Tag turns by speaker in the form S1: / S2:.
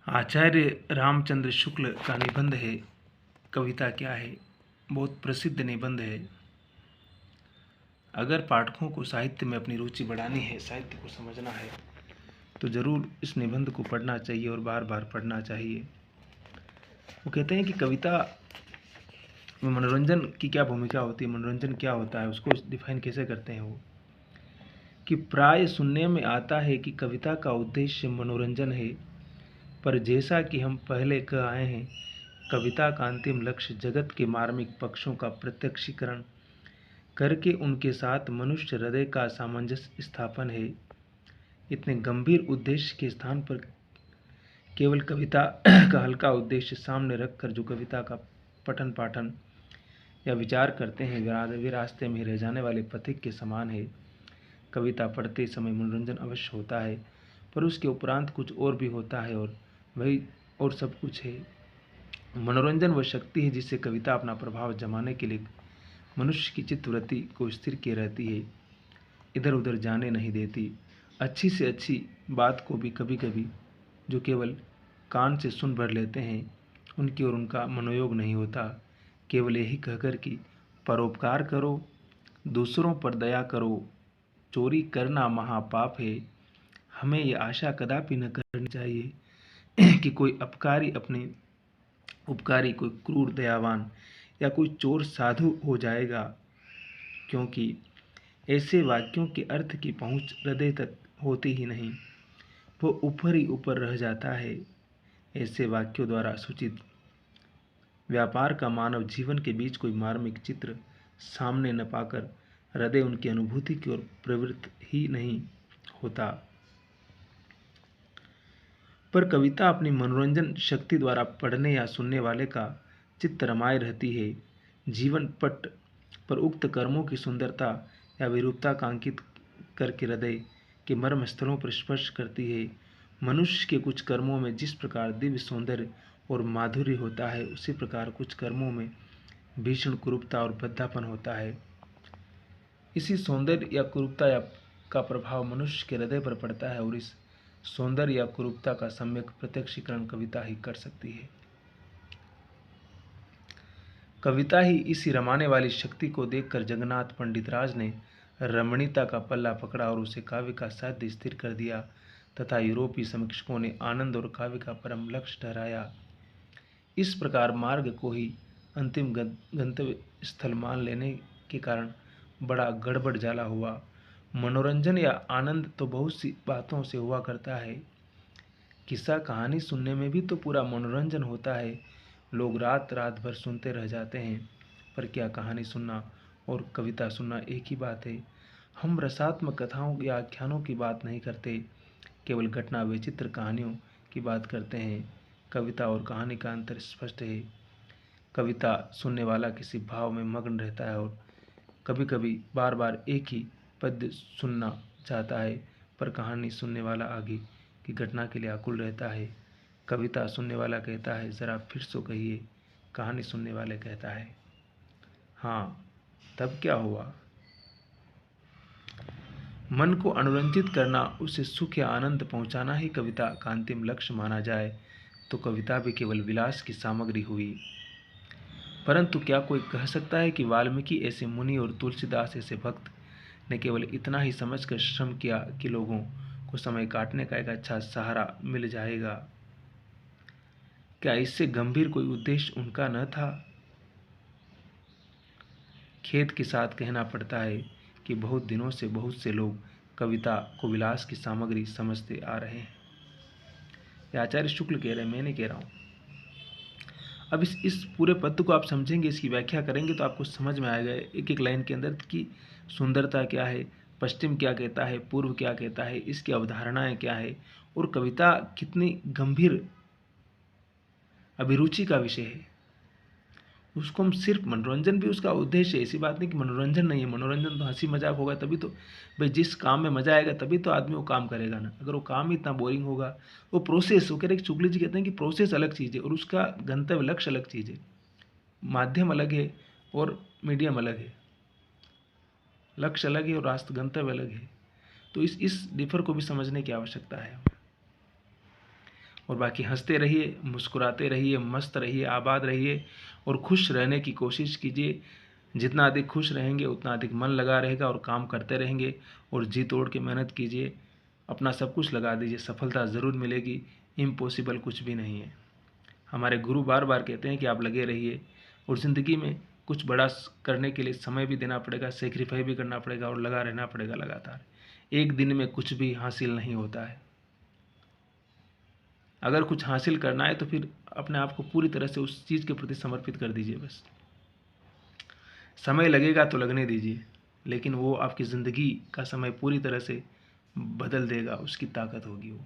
S1: आचार्य रामचंद्र शुक्ल का निबंध है कविता क्या है। बहुत प्रसिद्ध निबंध है। अगर पाठकों को साहित्य में अपनी रुचि बढ़ानी है, साहित्य को समझना है, तो ज़रूर इस निबंध को पढ़ना चाहिए और बार बार पढ़ना चाहिए। वो कहते हैं कि कविता में मनोरंजन की क्या भूमिका होती है, मनोरंजन क्या होता है, उसको डिफाइन कैसे करते हैं वो, कि प्राय सुनने में आता है कि कविता का उद्देश्य मनोरंजन है, पर जैसा कि हम पहले कह आए हैं, कविता का अंतिम लक्ष्य जगत के मार्मिक पक्षों का प्रत्यक्षीकरण करके उनके साथ मनुष्य हृदय का सामंजस्य स्थापन है। इतने गंभीर उद्देश्य के स्थान पर केवल कविता का हल्का उद्देश्य सामने रखकर जो कविता का पठन पाठन या विचार करते हैं, वे रास्ते में रह जाने वाले पथिक के समान है। कविता पढ़ते समय मनोरंजन अवश्य होता है, पर उसके उपरांत कुछ और भी होता है, और वही और सब कुछ है। मनोरंजन वह शक्ति है जिससे कविता अपना प्रभाव जमाने के लिए मनुष्य की चित्तवृत्ति को स्थिर किए रहती है, इधर उधर जाने नहीं देती। अच्छी से अच्छी बात को भी कभी कभी जो केवल कान से सुन भर लेते हैं, उनकी ओर उनका मनोयोग नहीं होता। केवल यही कहकर कि परोपकार करो, दूसरों पर दया करो, चोरी करना महापाप है, हमें यह आशा कदापि न करनी चाहिए कि कोई अपकारी अपने उपकारी, कोई क्रूर दयावान या कोई चोर साधु हो जाएगा, क्योंकि ऐसे वाक्यों के अर्थ की पहुंच हृदय तक होती ही नहीं, वो ऊपर ही ऊपर रह जाता है। ऐसे वाक्यों द्वारा सूचित व्यापार का मानव जीवन के बीच कोई मार्मिक चित्र सामने न पाकर हृदय उनकी अनुभूति की ओर प्रवृत्त ही नहीं होता। पर कविता अपनी मनोरंजन शक्ति द्वारा पढ़ने या सुनने वाले का चित्त रमाए रहती है। जीवन पट पर उक्त कर्मों की सुंदरता या विरूपता का अंकित करके हृदय के मर्म स्थलों पर स्पर्श करती है। मनुष्य के कुछ कर्मों में जिस प्रकार दिव्य सौंदर्य और माधुर्य होता है, उसी प्रकार कुछ कर्मों में भीषण कुरूपता और बद्धापन होता है। इसी सौंदर्य या कुरूपता या का प्रभाव मनुष्य के हृदय पर पड़ता है, और इस सौंदर्य या कुरूपता का सम्यक प्रत्यक्षीकरण कविता ही कर सकती है। कविता ही इसी रमाने वाली शक्ति को देखकर जगन्नाथ पंडितराज ने रमणीयता का पल्ला पकड़ा और उसे काव्य का साध्य स्थिर कर दिया, तथा यूरोपीय समीक्षकों ने आनंद और काव्य का परम लक्ष्य ठहराया। इस प्रकार मार्ग को ही अंतिम गंतव्य स्थल मान लेने के कारण बड़ा गड़बड़ जाला हुआ। मनोरंजन या आनंद तो बहुत सी बातों से हुआ करता है। किस्सा कहानी सुनने में भी तो पूरा मनोरंजन होता है। लोग रात रात भर सुनते रह जाते हैं, पर क्या कहानी सुनना और कविता सुनना एक ही बात है? हम रसात्मक कथाओं या आख्यानों की बात नहीं करते, केवल घटना विचित्र कहानियों की बात करते हैं। कविता और कहानी का अंतर स्पष्ट है। कविता सुनने वाला किसी भाव में मग्न रहता है और कभी कभी बार बार एक ही पद्य सुनना चाहता है, पर कहानी सुनने वाला आगे की घटना के लिए आकुल रहता है। कविता सुनने वाला कहता है ज़रा फिर सो कहिए, कहानी सुनने वाले कहता है हाँ तब क्या हुआ। मन को अनुरंजित करना, उसे सुख या आनंद पहुंचाना ही कविता का अंतिम लक्ष्य माना जाए तो कविता भी केवल विलास की सामग्री हुई। परंतु क्या कोई कह सकता है कि वाल्मीकि ऐसे मुनि और तुलसीदास ऐसे भक्त ने केवल इतना ही समझकर श्रम किया कि लोगों को समय काटने का एक अच्छा सहारा मिल जाएगा? क्या इससे गंभीर कोई उद्देश्य उनका न था? खेद के साथ कहना पड़ता है कि बहुत दिनों से बहुत से लोग कविता को विलास की सामग्री समझते आ रहे हैं। यह आचार्य शुक्ल कह रहे हैं, मैं नहीं कह रहा हूँ। अब इस पूरे पद्य को आप समझेंगे, इसकी व्याख्या करेंगे तो आपको समझ में आएगा एक एक लाइन के अंदर कि सुंदरता क्या है, पश्चिम क्या कहता है, पूर्व क्या कहता है, इसकी अवधारणाएं क्या है, और कविता कितनी गंभीर अभिरुचि का विषय है। उसको हम सिर्फ मनोरंजन भी उसका उद्देश्य है, ऐसी बात नहीं कि मनोरंजन नहीं है। मनोरंजन तो हंसी मजाक होगा तभी तो, भाई जिस काम में मजा आएगा तभी तो आदमी वो काम करेगा ना। अगर वो काम ही इतना बोरिंग होगा, वो प्रोसेस, वो कह रहे शुक्ल जी कहते हैं कि प्रोसेस अलग चीज़ है और उसका गंतव्य लक्ष्य अलग चीज़ है। माध्यम अलग है और मीडियम अलग है, लक्ष्य अलग है और रास्ता गंतव्य अलग है। तो इस डिफर को भी समझने की आवश्यकता है। और बाकी हंसते रहिए, मुस्कुराते रहिए, मस्त रहिए, आबाद रहिए और खुश रहने की कोशिश कीजिए। जितना अधिक खुश रहेंगे उतना अधिक मन लगा रहेगा और काम करते रहेंगे और जी तोड़ के मेहनत कीजिए, अपना सब कुछ लगा दीजिए, सफलता ज़रूर मिलेगी। इम्पॉसिबल कुछ भी नहीं है। हमारे गुरु बार बार कहते हैं कि आप लगे रहिए और ज़िंदगी में कुछ बड़ा करने के लिए समय भी देना पड़ेगा, सेक्रीफाई भी करना पड़ेगा और लगा रहना पड़ेगा लगातार। एक दिन में कुछ भी हासिल नहीं होता है। अगर कुछ हासिल करना है तो फिर अपने आप को पूरी तरह से उस चीज़ के प्रति समर्पित कर दीजिए। बस समय लगेगा तो लगने दीजिए, लेकिन वो आपकी ज़िंदगी का समय पूरी तरह से बदल देगा, उसकी ताकत होगी वो।